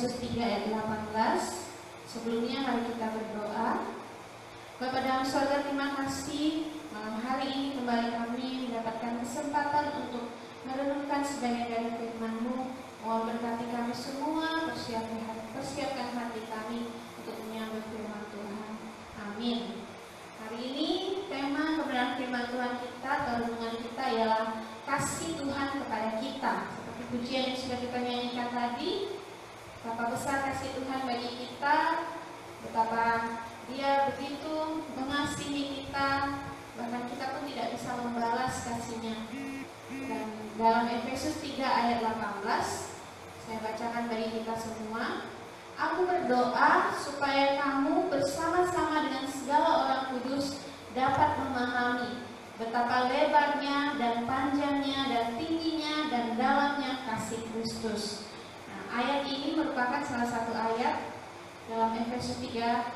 Efesus 3 ayat 18. Sebelumnya mari kita berdoa. Bapa dalam surga, terima kasih malam hari ini kembali kami mendapatkan kesempatan untuk merenungkan sebagian dari firman-Mu. Mohon berkati kami semua, persiapkan hati kami untuk menyambut firman Tuhan. Amin. Hari ini tema kebenaran firman Tuhan kita atau renungan kita ialah kasih Tuhan kepada kita. Seperti pujian yang sudah kita nyanyikan tadi, betapa besar kasih Tuhan bagi kita, betapa Dia begitu mengasihi kita, bahkan kita pun tidak bisa membalas kasih-Nya. Dan dalam Efesus 3 ayat 18, saya bacakan bagi kita semua. Aku berdoa supaya kamu bersama-sama dengan segala orang kudus dapat memahami betapa lebarnya dan panjangnya dan tingginya dan dalamnya kasih Kristus. Nah, ayat ini merupakan salah satu ayat dalam Efesus 3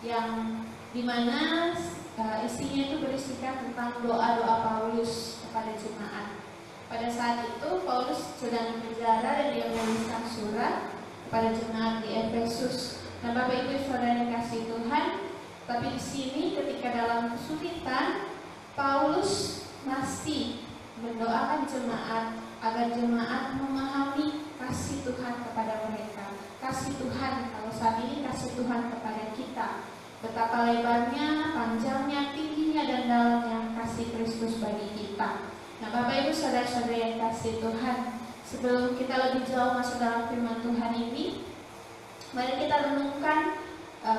yang dimana isinya itu berisikan tentang doa-doa Paulus kepada jemaat. Pada saat itu Paulus sedang berpenjara dan dia menuliskan surat kepada jemaat di Efesus. Nah, Bapak Ibu Saudara yang kasih Tuhan, tapi di sini ketika dalam kesulitan, Paulus masih mendoakan jemaat agar jemaat memahami kasih Tuhan kepada mereka. Kasih Tuhan, kalau saat ini kasih Tuhan kepada kita, betapa lebarnya, panjangnya, tingginya, dan dalamnya kasih Kristus bagi kita. Nah, Bapak Ibu Saudara-saudara yang kasih Tuhan, sebelum kita lebih jauh masuk dalam firman Tuhan ini, mari kita renungkan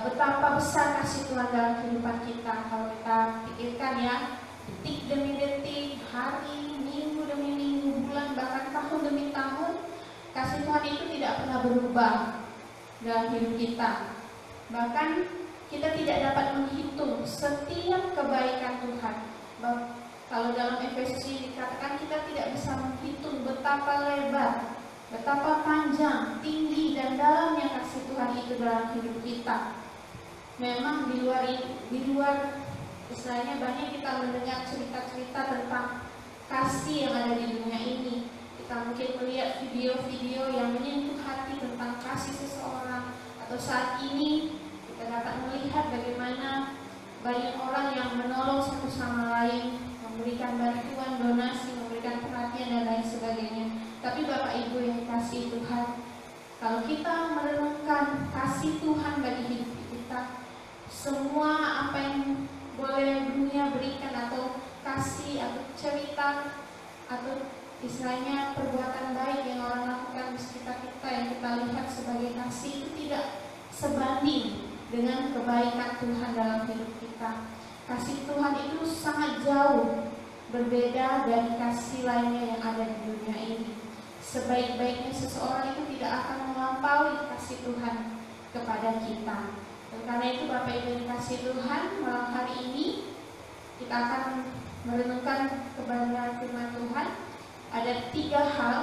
betapa besar kasih Tuhan dalam kehidupan kita. Kalau kita pikirkan ya, detik demi detik, hari, minggu demi minggu, bulan, bahkan tahun demi tahun, kasih Tuhan itu tidak pernah berubah dalam hidup kita. Bahkan kita tidak dapat menghitung setiap kebaikan Tuhan. Kalau dalam Efesus ini dikatakan kita tidak bisa menghitung betapa lebar, betapa panjang, tinggi, dan dalamnya kasih Tuhan itu dalam hidup kita. Memang di luar istilahnya banyak kita mendengar cerita-cerita tentang kasih yang ada di dunia ini. Kita mungkin melihat video-video yang menyentuh hati tentang kasih seseorang, atau saat ini kita dapat melihat bagaimana banyak orang yang menolong satu sama lain, memberikan bantuan, donasi, memberikan perhatian dan lain sebagainya. Tapi Bapak Ibu yang dikasihi Tuhan, kalau kita merenungkan kasih Tuhan bagi hidup kita, semua apa yang boleh dunia berikan atau kasih atau cerita atau istilahnya perbuatan baik yang orang lakukan di sekitar kita yang kita lihat sebagai kasih itu tidak sebanding dengan kebaikan Tuhan dalam hidup kita. Kasih Tuhan itu sangat jauh berbeda dari kasih lainnya yang ada di dunia ini. Sebaik-baiknya seseorang itu tidak akan melampaui kasih Tuhan kepada kita. Dan karena itu Bapak Ibu yang dikasihi Tuhan, malam hari ini kita akan merenungkan kebenaran firman Tuhan. Ada 3 hal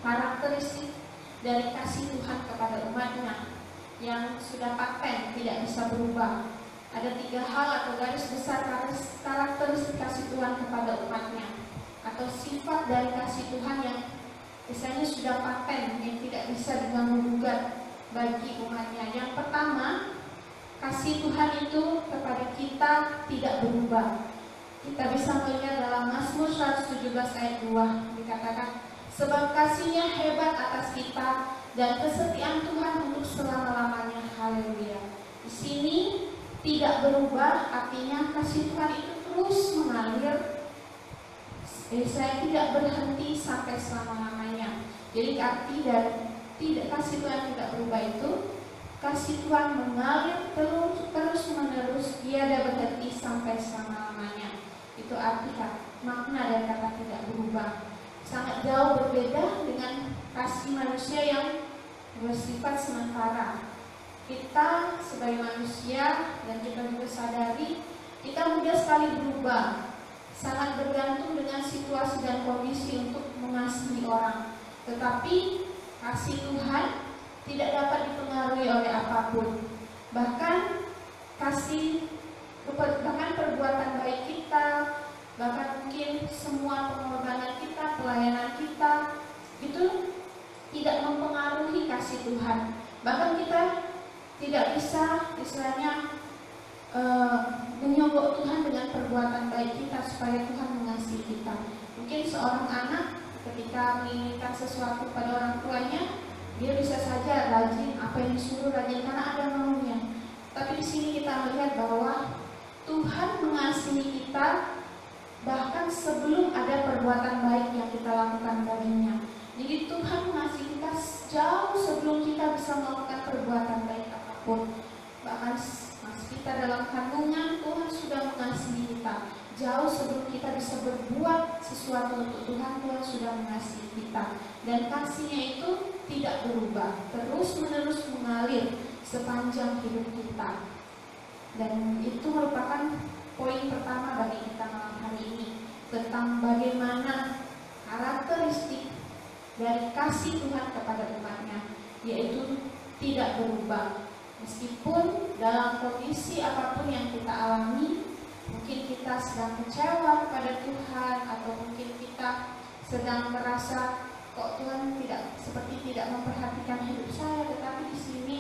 karakteristik dari kasih Tuhan kepada umatnya yang sudah paten, tidak bisa berubah. Ada 3 hal atau garis besar karakteristik kasih Tuhan kepada umatnya, atau sifat dari kasih Tuhan yang misalnya sudah paten, yang tidak bisa diganggu-gugat bagi umatnya. Yang pertama, kasih Tuhan itu kepada kita tidak berubah. Kita bisa melihat dalam Mazmur 117 ayat 2 dikatakan, sebab kasih-Nya hebat atas kita dan kesetiaan Tuhan untuk selama-lamanya. Haleluya. Di sini tidak berubah, artinya kasih Tuhan itu terus mengalir. Saya tidak berhenti sampai selama-lamanya. Jadi arti dari tidak kasih Tuhan tidak berubah itu, kasih Tuhan mengalir terus menerus, tiada berhenti sampai selama-lamanya. Itu arti makna dari kata tidak berubah. Sangat jauh berbeda dengan kasih manusia yang bersifat sementara. Kita sebagai manusia dan kita juga sadari kita mudah sekali berubah, sangat bergantung dengan situasi dan kondisi untuk mengasihi orang. Tetapi kasih Tuhan tidak dapat dipengaruhi oleh apapun. Bahkan perbuatan baik kita, bahkan mungkin semua pengorbanan kita, pelayanan kita itu tidak mempengaruhi kasih Tuhan. Bahkan kita tidak bisa istilahnya menyogok Tuhan dengan perbuatan baik kita supaya Tuhan mengasihi kita. Mungkin seorang anak ketika menginginkan sesuatu pada orang tuanya, dia bisa saja rajin apa yang disuruh rajin karena ada maunya. Tapi di sini kita melihat bahwa Tuhan mengasihi kita bahkan sebelum ada perbuatan baik yang kita lakukan baginya. Jadi Tuhan mengasihi kita jauh sebelum kita bisa melakukan perbuatan baik apapun. Bahkan masih kita dalam kandungan, Tuhan sudah mengasihi kita. Jauh sebelum kita bisa berbuat sesuatu untuk Tuhan, Tuhan sudah mengasihi kita. Dan kasihnya itu tidak berubah, terus-menerus mengalir sepanjang hidup kita. Dan itu merupakan poin pertama bagi kita malam hari ini, tentang bagaimana karakteristik dari kasih Tuhan kepada umatnya, yaitu tidak berubah. Meskipun dalam kondisi apapun yang kita alami, mungkin kita sedang kecewa kepada Tuhan, atau mungkin kita sedang merasa kok Tuhan tidak memperhatikan hidup saya, tetapi di sini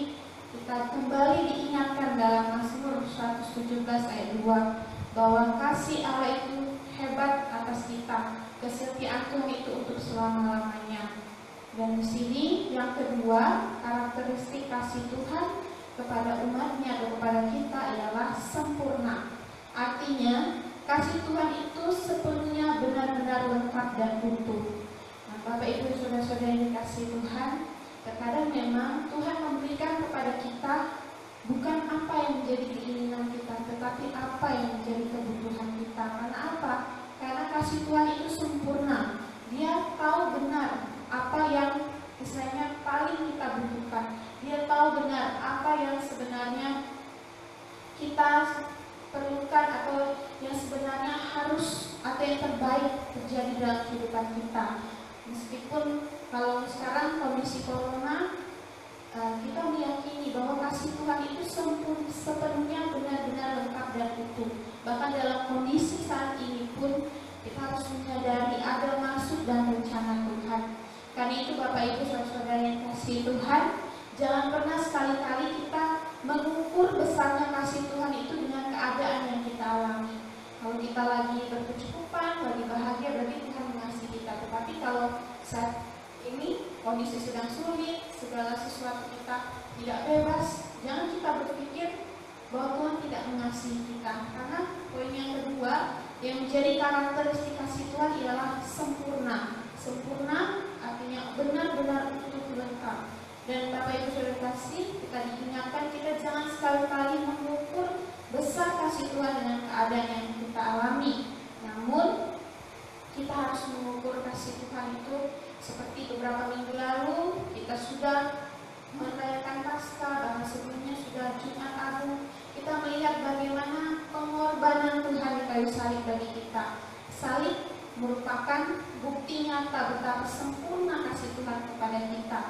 kita kembali diingatkan dalam Mazmur 117 ayat 2 bahwa kasih Allah itu hebat atas kita, kesetiaan Tuhan itu untuk selama-lamanya. Dan di sini yang kedua, karakteristik kasih Tuhan kepada umatnya atau kepada kita ialah sempurna. Artinya kasih Tuhan itu sepenuhnya benar-benar lengkap dan utuh. Nah, Bapak Ibu saudara-saudara yang dikasihi Tuhan, terkadang memang Tuhan memberikan kepada kita bukan apa yang menjadi keinginan kita, tetapi apa yang menjadi kebutuhan kita. Karena apa? Karena kasih Tuhan itu sempurna. Dia tahu benar apa yang istilahnya paling kita butuhkan. Dia tahu benar apa yang sebenarnya kita perlukan, atau yang sebenarnya harus atau yang terbaik terjadi dalam kehidupan kita. Meskipun kalau sekarang kondisi corona, kita meyakini bahwa kasih Tuhan itu sepenuhnya benar-benar lengkap dan utuh. Bahkan dalam kondisi saat ini pun kita harus menyadari ada maksud dan rencana Tuhan. Karena itu Bapak Ibu saudara-saudara yang kasih Tuhan, jangan pernah sekali-kali kita mengukur besarnya kasih Tuhan itu dengan keadaan yang kita alami. Kalau kita lagi berkecukupan, lagi bahagia, berarti Tuhan mengasihi kita. Tetapi kalau saat ini kondisi sedang sulit, segala sesuatu kita tidak bebas, jangan kita berpikir bahwa Tuhan tidak mengasihi kita. Karena poin yang kedua yang menjadi karakteristik kasih Tuhan ialah sempurna. Sempurna artinya benar-benar utuh lengkap. Dan Bapak Ibu saudara kasih, kita diingatkan kita jangan sekali-kali mengukur besar kasih Tuhan dengan keadaan yang kita alami. Namun kita harus mengukur kasih Tuhan itu seperti beberapa minggu lalu kita sudah merayakan Paskah, bahkan sebelumnya sudah Jumat Agung. Kita melihat bagaimana pengorbanan Tuhan di kayu salib bagi kita. Salib merupakan bukti nyata betapa sempurna kasih Tuhan kepada kita.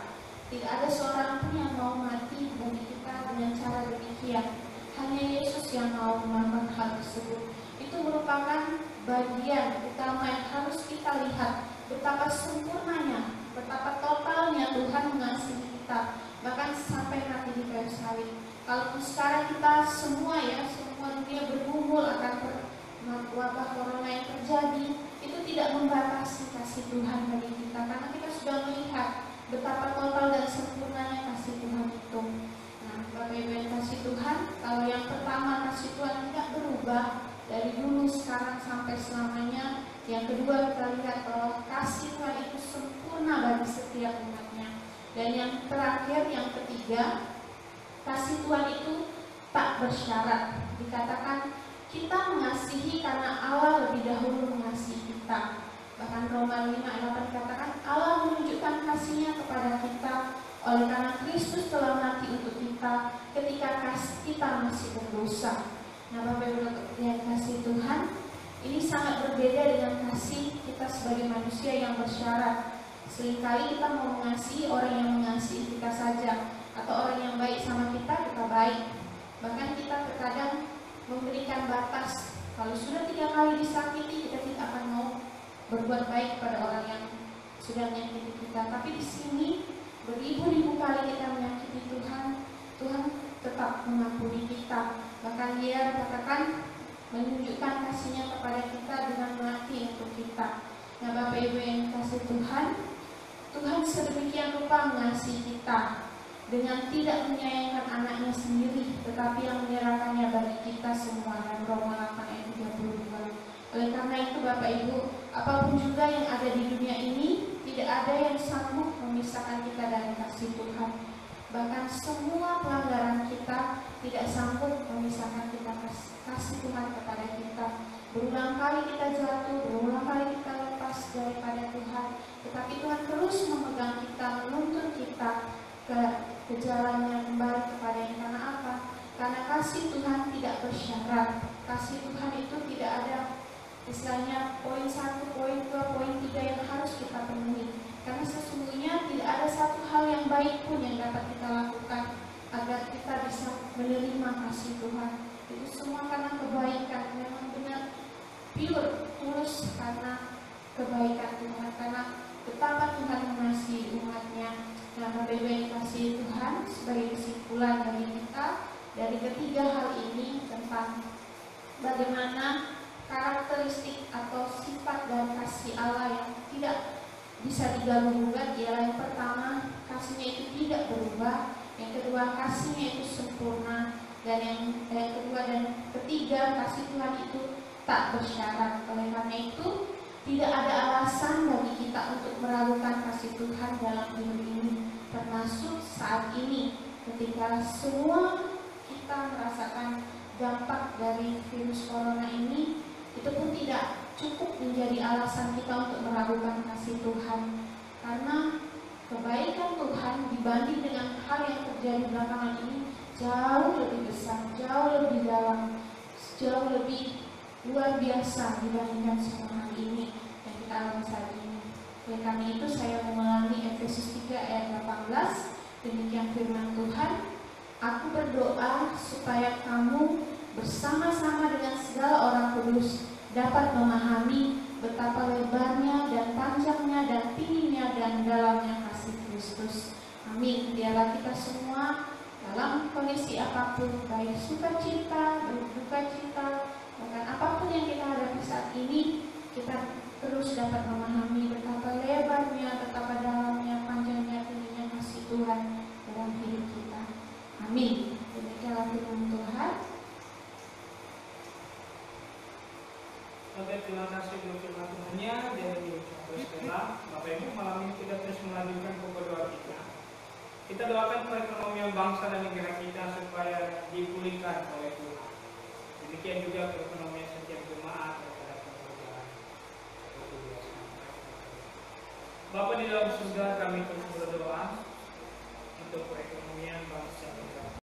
Tidak ada seorang pun yang mau mati bagi kita dengan cara demikian. Hanya Yesus yang mau melakukan hal tersebut. Itu merupakan bagian utama yang harus kita lihat, betapa sempurnanya, betapa totalnya Tuhan mengasihi kita, bahkan sampai mati di kayu salib. Kalau sekarang kita semua dunia bergumul akan wabah corona yang terjadi, itu tidak membatasi kasih Tuhan bagi kita, karena kita sudah melihat betapa total dan sempurnanya kasih Tuhan itu. Nah, Bapak Ibu yang kasih Tuhan, kalau yang pertama kasih Tuhan tidak berubah dari dulu, sekarang sampai selamanya. Yang kedua kita lihat bahwa kasih Tuhan itu sempurna bagi setiap umatnya. Dan yang terakhir, yang ketiga, kasih Tuhan itu tak bersyarat. Dikatakan kita mengasihi karena Allah lebih dahulu mengasihi kita. Bahkan Roma 5 ayat 8 dikatakan Allah menunjukkan kasih-Nya kepada kita oleh karena Kristus telah mati untuk kita ketika kita masih berdosa. Nah, Bapak Ibu yang kasih Tuhan, ini sangat berbeda dengan kasih kita sebagai manusia yang bersyarat. Seringkali kita mau mengasihi orang yang mengasihi kita saja, atau orang yang baik sama kita, kita baik. Bahkan kita terkadang memberikan batas. Kalau sudah 3 kali disakiti, kita tidak akan mau berbuat baik pada orang yang sudah menyakiti kita. Tapi di sini beribu-ribu kali kita menyakiti Tuhan, Tuhan tetap mengampuni kita. Bahkan Dia katakan menunjukkan kasih-Nya kepada kita dengan mati untuk kita. Nah, Bapak Ibu yang kasih Tuhan, Tuhan sedemikian rupa mengasihi kita dengan tidak menyayangkan anaknya sendiri, tetapi yang menyerahkannya bagi kita semua. Dan Roma 8 ayat 32. Oleh karena itu Bapak Ibu, apapun juga yang ada di dunia ini, tidak ada yang sanggup memisahkan kita dari kasih Tuhan. Bahkan semua pelanggaran kita tidak sanggup memisahkan kita kasih Tuhan kepada kita. Berulang kali kita jatuh, berulang kali kita lepas daripada Tuhan, tetapi Tuhan terus memegang kita, menuntun kita ke jalannya kembali kepada yang. Karena apa? Karena kasih Tuhan tidak bersyarat. Kasih Tuhan itu tidak ada istilahnya poin 1, poin 2, poin 3 yang harus kita penuhi. Karena sesungguhnya tidak ada satu hal yang baik pun yang dapat kita lakukan agar kita bisa menerima kasih Tuhan. Itu semua karena kebaikan, memang benar pure, tulus karena kebaikan Tuhan, karena betapa Tuhan mengasihi umatnya. Nah, Bapak Ibu yang kasih Tuhan, sebagai kesimpulan dari kita dari ketiga hal ini tentang bagaimana karakteristik atau sifat dan kasih Allah yang tidak bisa diganggu-gugat, ialah yang pertama, kasih-Nya itu tidak berubah, yang kedua, kasih-Nya itu sempurna, dan yang kedua dan ketiga, kasih Tuhan itu tak bersyarat. Oleh karena itu, tidak ada alasan bagi kita untuk meragukan kasih Tuhan dalam hidup ini, termasuk saat ini ketika semua kita merasakan dampak dari virus corona ini. Itu pun tidak cukup menjadi alasan kita untuk meragukan kasih Tuhan, karena kebaikan Tuhan dibanding dengan hal yang terjadi belakangan ini jauh lebih besar, jauh lebih dalam, jauh lebih luar biasa dibandingkan sama hal ini yang kita alami saat ini. Oleh karena itu saya mengulangi Efesus 3 ayat 18, demikian firman Tuhan, aku berdoa supaya kamu bersama-sama dengan segala orang kudus dapat memahami betapa lebarnya dan panjangnya dan tingginya dan dalamnya kasih Kristus. Amin. Biarlah kita semua dalam kondisi apapun, baik sukacita, duka cita, bahkan apapun yang kita hadapi saat ini, kita terus dapat memahami betapa lebarnya, betapa dalamnya, panjangnya, tingginya kasih Tuhan dalam hidup kita. Amin. Demikianlah firman Tuhan. Oke, terima kasih untuk firman Tuhan-Nya. Jadi sampai sekarang Bapak Ibu, malam ini kita terus melanjutkan pokok doa kita. Kita doakan perekonomian bangsa dan negara kita supaya dipulihkan oleh Tuhan. Demikian juga perekonomian setiap jemaat terhadap pekerjaan. Bapa di dalam surga, kami terus berdoa untuk perekonomian bangsa dan negara.